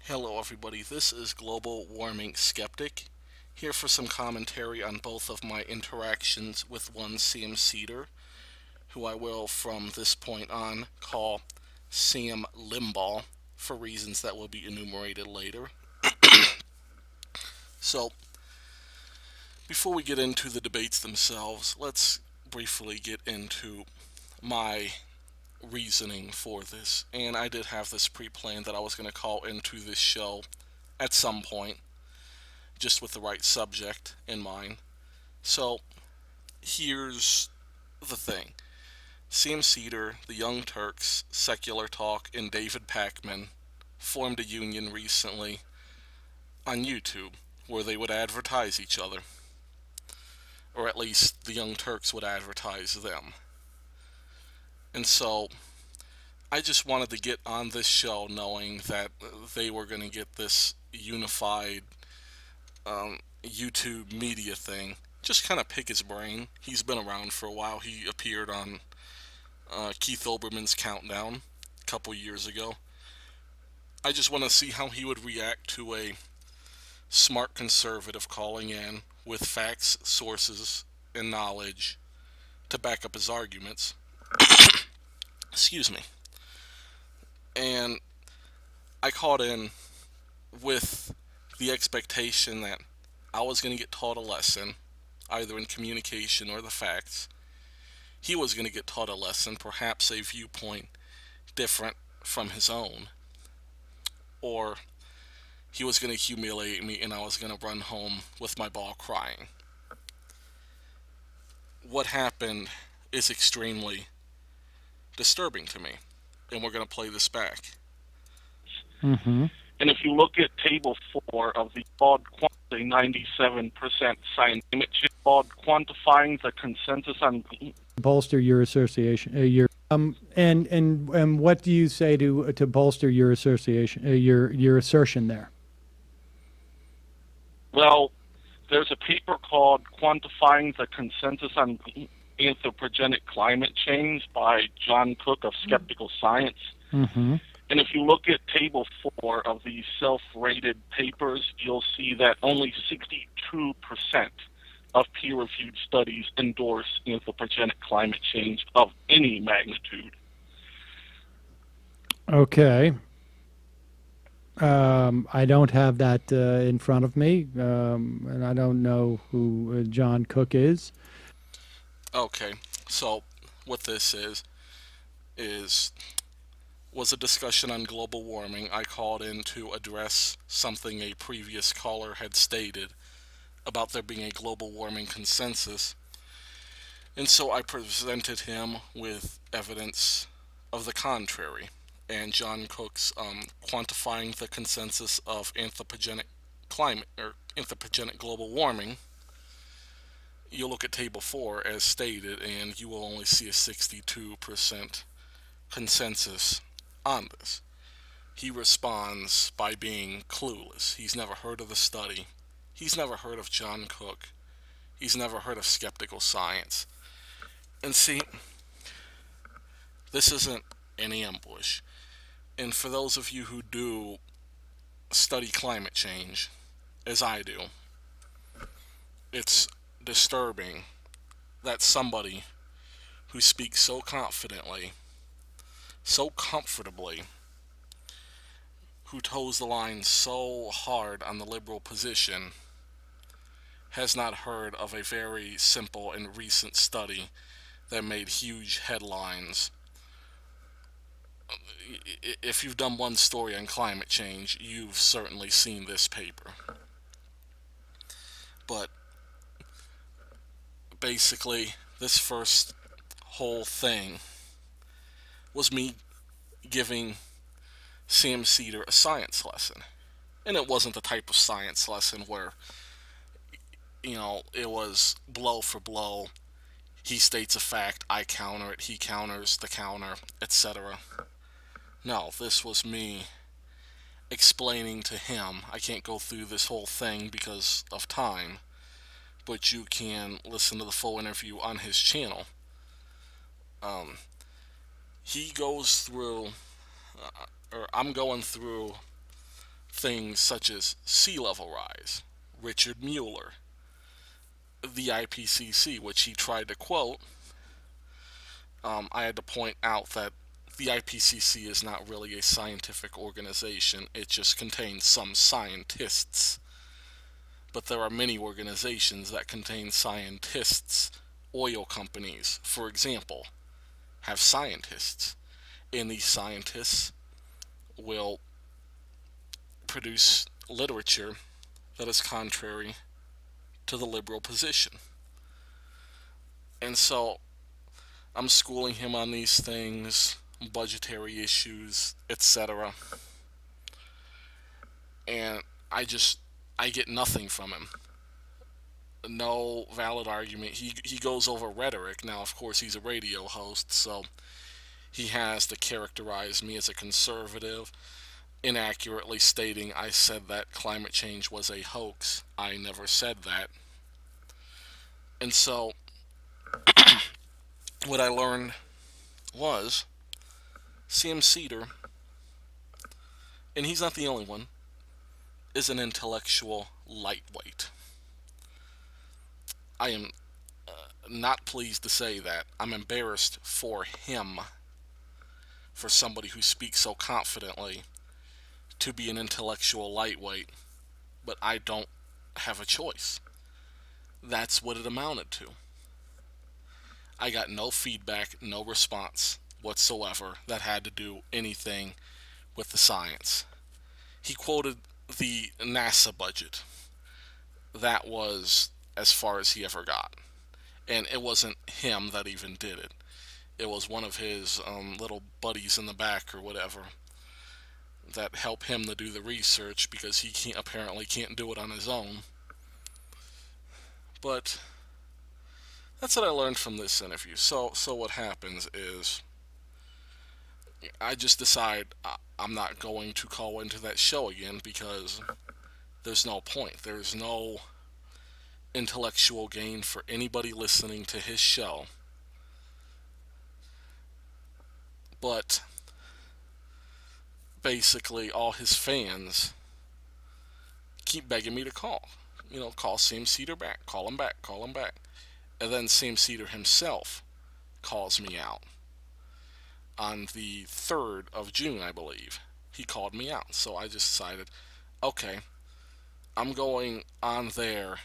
Hello, everybody. This is Global Warming Skeptic, here for some commentary on both of my interactions with one Sam Seder, who I will from this point on call Sam Limbaugh for reasons that will be enumerated later. So, before we get into the debates themselves, let's briefly get into my reasoning for this. And I did have this pre planned that I was going to call into this show at some point, just with the right subject in mind. So here's the thing. Sam Seder, the Young Turks, Secular Talk, and David Pakman formed a union recently on YouTube where they would advertise each other. Or at least the Young Turks would advertise them. And so I just wanted to get on this show knowing that they were going to get this unified YouTube media thing. Just kind of pick his brain. He's been around for a while. He appeared on Keith Olbermann's Countdown a couple years ago. I just want to see how he would react to a smart conservative calling in with facts, sources, and knowledge to back up his arguments. Excuse me. And I called in with the expectation that I was going to get taught a lesson, either in communication or the facts. He was going to get taught a lesson, perhaps a viewpoint different from his own. Or he was going to humiliate me and I was going to run home with my ball crying. What happened is extremely disturbing to me, and we're going to play this back. Mm-hmm. And if you look at Table 4 of the broad quantity 97% scientific broad quantifying the consensus on Bolster your association. And what do you say to bolster your association? Your assertion there. well, there's a paper called Quantifying the Consensus on Anthropogenic Climate Change by John Cook of Skeptical Science. Mm-hmm. And if you look at Table 4 of these self-rated papers, you'll see that only 62% of peer-reviewed studies endorse anthropogenic climate change of any magnitude. Okay. I don't have that in front of me, and I don't know who John Cook is. Okay, so what this is was a discussion on global warming. I called in to address something a previous caller had stated about there being a global warming consensus. And so I presented him with evidence of the contrary. And John Cook's quantifying the consensus of anthropogenic climate or anthropogenic global warming. You look at Table 4 as stated, and you will only see a 62% consensus on this. He responds by being clueless. He's never heard of the study. He's never heard of John Cook. He's never heard of skeptical science. And see, this isn't an ambush. And for those of you who do study climate change, as I do, it's disturbing that somebody who speaks so confidently, so comfortably, who toes the line so hard on the liberal position, has not heard of a very simple and recent study that made huge headlines. If you've done one story on climate change, you've certainly seen this paper. But basically, this first whole thing was me giving Sam Seder a science lesson. And it wasn't the type of science lesson where, it was blow for blow. He states a fact, I counter it, he counters the counter, etc. No, this was me explaining to him. I can't go through this whole thing because of time, but you can listen to the full interview on his channel. He goes through, or I'm going through things such as sea level rise, Richard Mueller, the IPCC, which he tried to quote. I had to point out that the IPCC is not really a scientific organization, it just contains some scientists. But there are many organizations that contain scientists. Oil companies, for example, have scientists, and these scientists will produce literature that is contrary to the liberal position. And so I'm schooling him on these things, budgetary issues, etc. And I get nothing from him. No valid argument. He goes over rhetoric. Now, of course, he's a radio host, so he has to characterize me as a conservative, inaccurately stating I said that climate change was a hoax. I never said that. And so, what I learned was Sam Seder, and he's not the only one, is an intellectual lightweight. I am not pleased to say that. I'm embarrassed for him, for somebody who speaks so confidently, to be an intellectual lightweight, but I don't have a choice. That's what it amounted to. I got no feedback, no response whatsoever that had to do anything with the science. He quoted the NASA budget. That was as far as he ever got. And it wasn't him that even did it. It was one of his little buddies in the back or whatever that help him to do the research because he apparently can't do it on his own. But that's what I learned from this interview. So what happens is I just decide I'm not going to call into that show again because there's no point. There's no intellectual gain for anybody listening to his show. But basically all his fans keep begging me to call. Call Sam Seder back, call him back, call him back. And then Sam Seder himself calls me out. On the 3rd of June, I believe, he called me out. So I just decided, okay, I'm going on there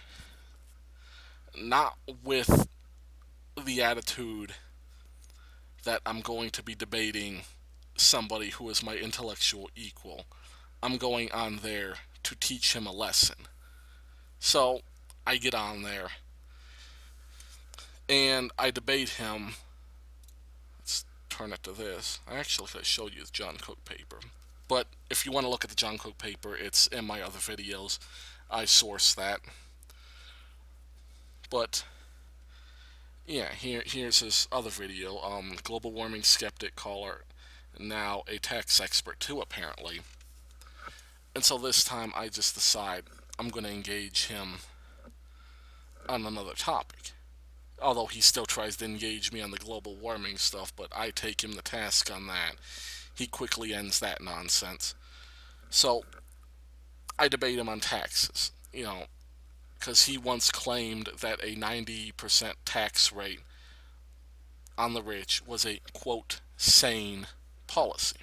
not with the attitude that I'm going to be debating somebody who is my intellectual equal. I'm going on there to teach him a lesson. So I get on there and I debate him. Let's turn it to this. I actually could have showed you the John Cook paper. But if you want to look at the John Cook paper, it's in my other videos. I source that. But yeah, here's his other video. Global Warming Skeptic caller, now a tax expert too, apparently. And so this time I just decide I'm going to engage him on another topic. Although he still tries to engage me on the global warming stuff, but I take him to task on that. He quickly ends that nonsense. So I debate him on taxes, because he once claimed that a 90% tax rate on the rich was a, quote, sane policy.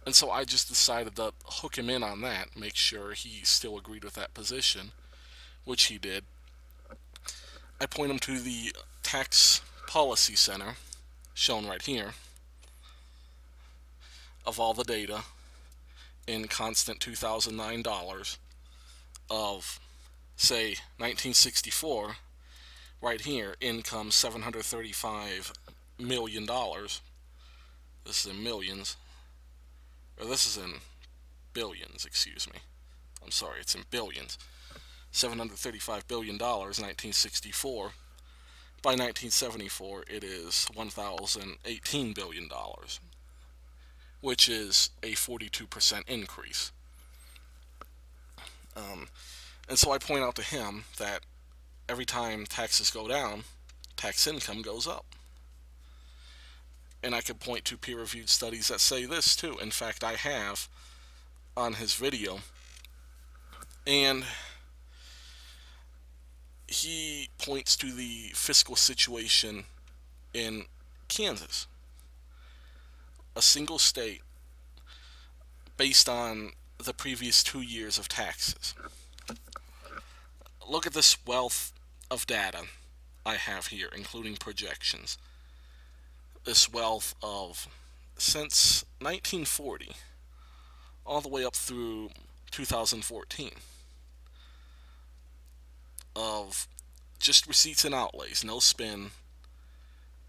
And so I just decided to hook him in on that, make sure he still agreed with that position, which he did. I point him to the Tax Policy Center, shown right here, of all the data in constant $2009 of, say, 1964, right here, income $735 million. This is in millions. Or this is in billions, excuse me. I'm sorry, it's in billions. $735 billion, 1964. By 1974, it is $1,018 billion, which is a 42% increase. And so I point out to him that every time taxes go down, tax income goes up. And I could point to peer-reviewed studies that say this too. In fact, I have on his video, and he points to the fiscal situation in Kansas, a single state based on the previous 2 years of taxes. Look at this wealth of data I have here, including projections. This wealth of since 1940 all the way up through 2014 of just receipts and outlays, no spin,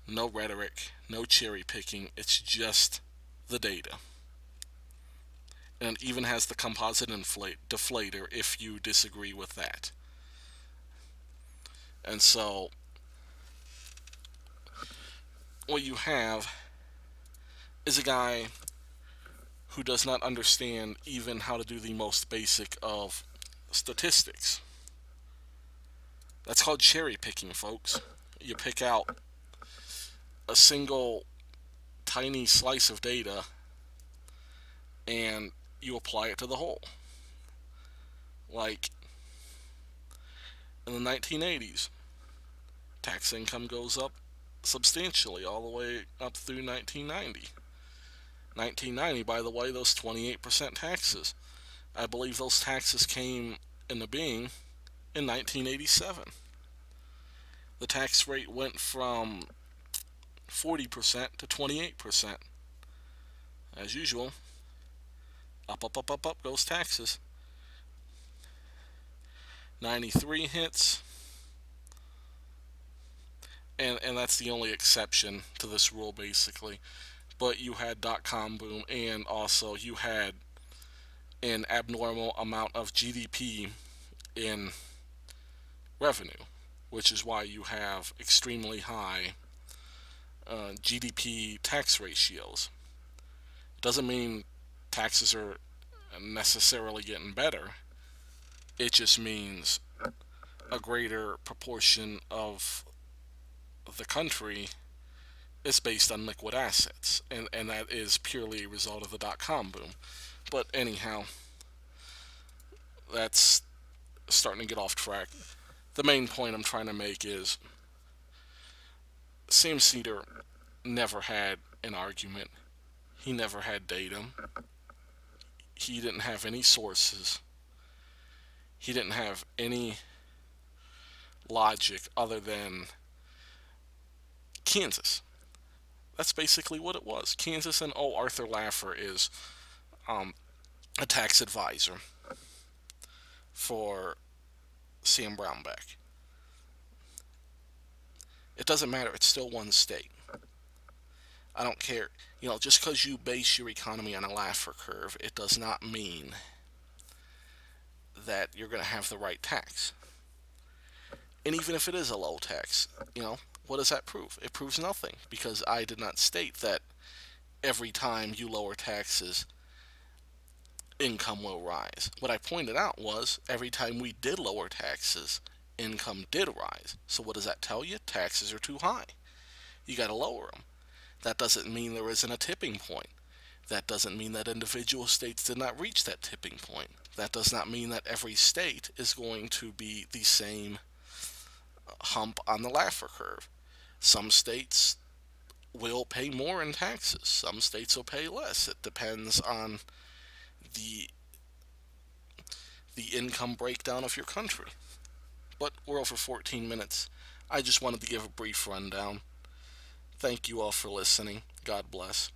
no rhetoric, no cherry picking. It's just the data. And it even has the composite deflator if you disagree with that. And so, what you have is a guy who does not understand even how to do the most basic of statistics. That's called cherry picking, folks. You pick out a single tiny slice of data and you apply it to the whole. Like in the 1980s, tax income goes up substantially all the way up through 1990. 1990, by the way, those 28% taxes. I believe those taxes came into being in 1987. The tax rate went from 40% to 28%. As usual, up goes taxes. 93 hits, and that's the only exception to this rule, basically. But you had dot-com boom, and also you had an abnormal amount of GDP in revenue, which is why you have extremely high GDP tax ratios. It doesn't mean taxes are necessarily getting better. It just means a greater proportion of the country is based on liquid assets, and that is purely a result of the dot-com boom. But anyhow, that's starting to get off track. The main point I'm trying to make is Sam Seder never had an argument. He never had data. He didn't have any sources. He didn't have any logic other than Kansas. That's basically what it was. Kansas, and Arthur Laffer is a tax advisor for Sam Brownback. It doesn't matter. It's still one state. I don't care. Just because you base your economy on a Laffer curve, it does not mean that you're going to have the right tax. And even if it is a low tax, what does that prove? It proves nothing, because I did not state that every time you lower taxes, income will rise. What I pointed out was every time we did lower taxes, income did rise. So what does that tell you? Taxes are too high. You got to lower them. That doesn't mean there isn't a tipping point. That doesn't mean that individual states did not reach that tipping point. That does not mean that every state is going to be the same hump on the Laffer curve. Some states will pay more in taxes. Some states will pay less. It depends on the income breakdown of your country. But we're over 14 minutes. I just wanted to give a brief rundown. Thank you all for listening. God bless.